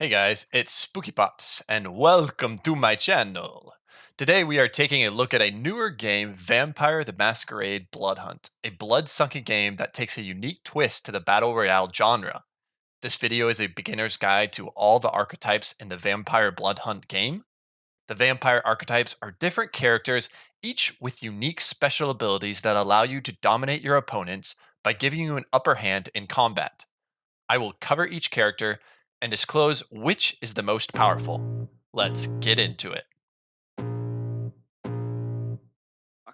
Hey guys, it's Spooky Pops, and welcome to my channel. Today we are taking a look at a newer game, Vampire the Masquerade Bloodhunt, a blood-sunken game that takes a unique twist to the Battle Royale genre. This video is a beginner's guide to all the archetypes in the Vampire Bloodhunt game. The vampire archetypes are different characters, each with unique special abilities that allow you to dominate your opponents by giving you an upper hand in combat. I will cover each character and disclose which is the most powerful. Let's get into it.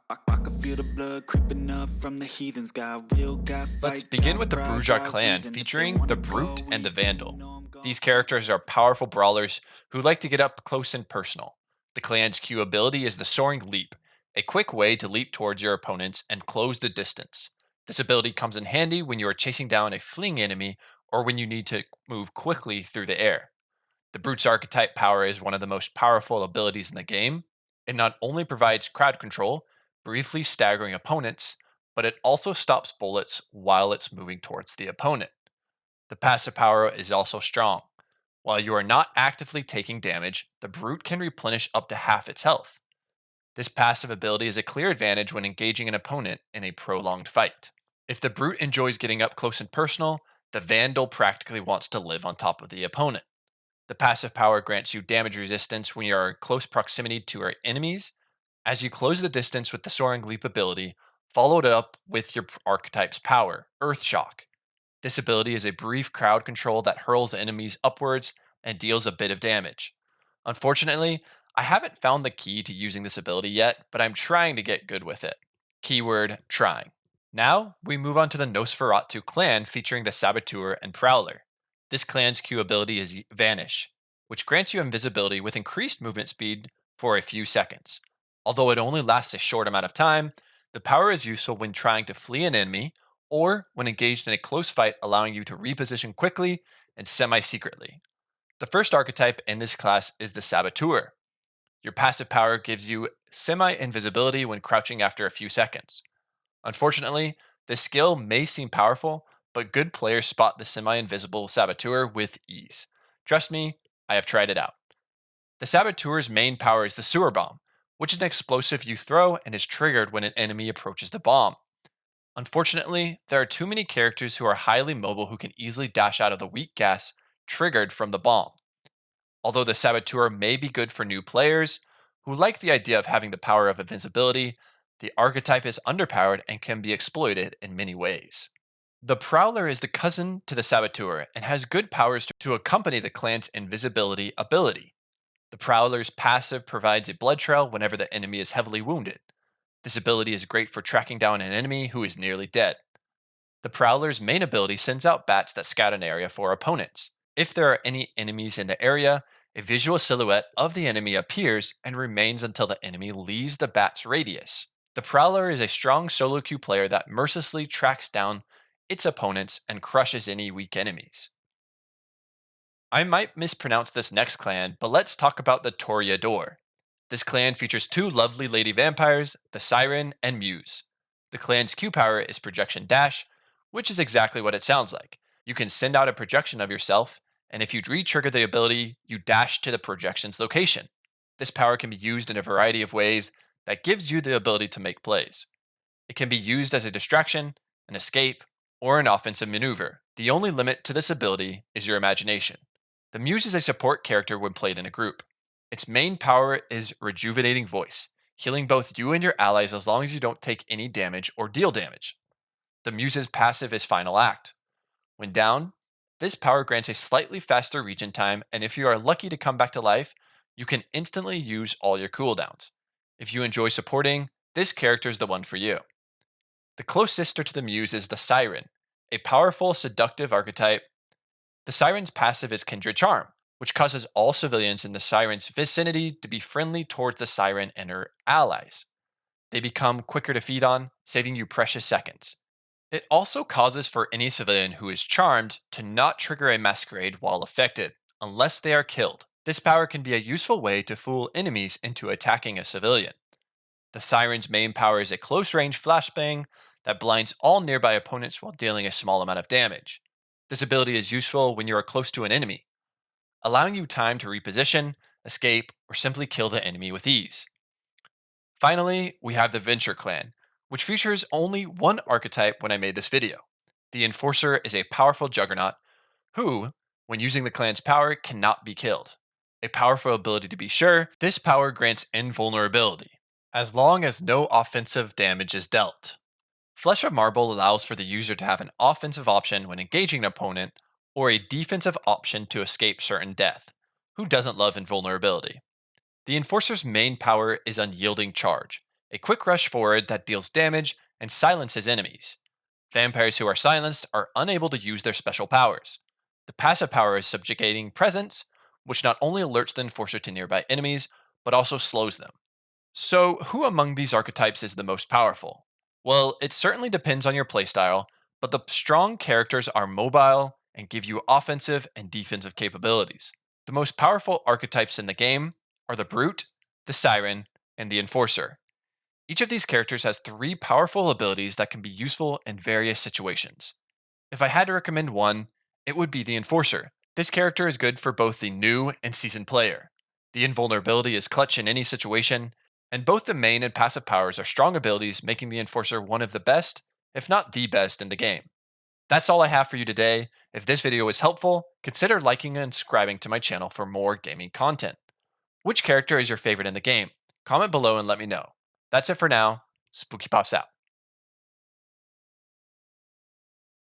I can feel the blood creeping up from the heathens. Got will, got Let's fight, begin got with the pride, Brujah got clan reason. If they featuring the wanna Brute go, and the we Vandal. know I'm gone. These characters are powerful brawlers who like to get up close and personal. The clan's Q ability is the Soaring Leap, a quick way to leap towards your opponents and close the distance. This ability comes in handy when you are chasing down a fleeing enemy or when you need to move quickly through the air. The Brute's archetype power is one of the most powerful abilities in the game. It not only provides crowd control, briefly staggering opponents, but it also stops bullets while it's moving towards the opponent. The passive power is also strong. While you are not actively taking damage, the Brute can replenish up to half its health. This passive ability is a clear advantage when engaging an opponent in a prolonged fight. If the Brute enjoys getting up close and personal, the Vandal practically wants to live on top of the opponent. The passive power grants you damage resistance when you are in close proximity to your enemies. As you close the distance with the Soaring Leap ability, follow it up with your archetype's power, Earth Shock. This ability is a brief crowd control that hurls enemies upwards and deals a bit of damage. Unfortunately, I haven't found the key to using this ability yet, but I'm trying to get good with it. Keyword trying. Now, we move on to the Nosferatu clan featuring the Saboteur and Prowler. This clan's Q ability is Vanish, which grants you invisibility with increased movement speed for a few seconds. Although it only lasts a short amount of time, the power is useful when trying to flee an enemy or when engaged in a close fight, allowing you to reposition quickly and semi secretly. The first archetype in this class is the Saboteur. Your passive power gives you semi invisibility when crouching after a few seconds. Unfortunately, this skill may seem powerful, but good players spot the semi invisible Saboteur with ease. Trust me, I have tried it out. The Saboteur's main power is the Sewer Bomb, which is an explosive you throw and is triggered when an enemy approaches the bomb. Unfortunately, there are too many characters who are highly mobile who can easily dash out of the weak gas triggered from the bomb. Although the Saboteur may be good for new players who like the idea of having the power of invincibility, the archetype is underpowered and can be exploited in many ways. The Prowler is the cousin to the Saboteur and has good powers to accompany the clan's invisibility ability. The Prowler's passive provides a blood trail whenever the enemy is heavily wounded. This ability is great for tracking down an enemy who is nearly dead. The Prowler's main ability sends out bats that scout an area for opponents. If there are any enemies in the area, a visual silhouette of the enemy appears and remains until the enemy leaves the bat's radius. The Prowler is a strong solo queue player that mercilessly tracks down its opponents and crushes any weak enemies. I might mispronounce this next clan, but let's talk about the Toreador. This clan features two lovely lady vampires, the Siren and Muse. The clan's Q power is Projection Dash, which is exactly what it sounds like. You can send out a projection of yourself, and if you re-trigger the ability, you dash to the projection's location. This power can be used in a variety of ways that gives you the ability to make plays. It can be used as a distraction, an escape, or an offensive maneuver. The only limit to this ability is your imagination. The Muse is a support character when played in a group. Its main power is Rejuvenating Voice, healing both you and your allies as long as you don't take any damage or deal damage. The Muse's passive is Final Act. When down, this power grants a slightly faster regen time, and if you are lucky to come back to life, you can instantly use all your cooldowns. If you enjoy supporting, this character is the one for you. The close sister to the Muse is the Siren, a powerful, seductive archetype. The Siren's passive is Kindred Charm, which causes all civilians in the Siren's vicinity to be friendly towards the Siren and her allies. They become quicker to feed on, saving you precious seconds. It also causes for any civilian who is charmed to not trigger a masquerade while affected, unless they are killed. This power can be a useful way to fool enemies into attacking a civilian. The Siren's main power is a close-range flashbang that blinds all nearby opponents while dealing a small amount of damage. This ability is useful when you are close to an enemy. allowing you time to reposition, escape, or simply kill the enemy with ease. Finally, we have the Venture clan, which features only one archetype when I made this video. The Enforcer is a powerful juggernaut who, when using the clan's power, cannot be killed. A powerful ability to be sure, this power grants invulnerability, as long as no offensive damage is dealt. Flesh of Marble allows for the user to have an offensive option when engaging an opponent, or a defensive option to escape certain death. Who doesn't love invulnerability? The Enforcer's main power is Unyielding Charge, a quick rush forward that deals damage and silences enemies. Vampires who are silenced are unable to use their special powers. The passive power is Subjugating Presence, which not only alerts the Enforcer to nearby enemies, but also slows them. So, who among these archetypes is the most powerful? Well, it certainly depends on your playstyle, but the strong characters are mobile and give you offensive and defensive capabilities. The most powerful archetypes in the game are the Brute, the Siren, and the Enforcer. Each of these characters has 3 powerful abilities that can be useful in various situations. If I had to recommend one, it would be the Enforcer. This character is good for both the new and seasoned player. The invulnerability is clutch in any situation, and both the main and passive powers are strong abilities, making the Enforcer one of the best, if not the best, in the game. That's all I have for you today. If this video was helpful, consider liking and subscribing to my channel for more gaming content. Which character is your favorite in the game? Comment below and let me know. That's it for now. Spooky Pops out.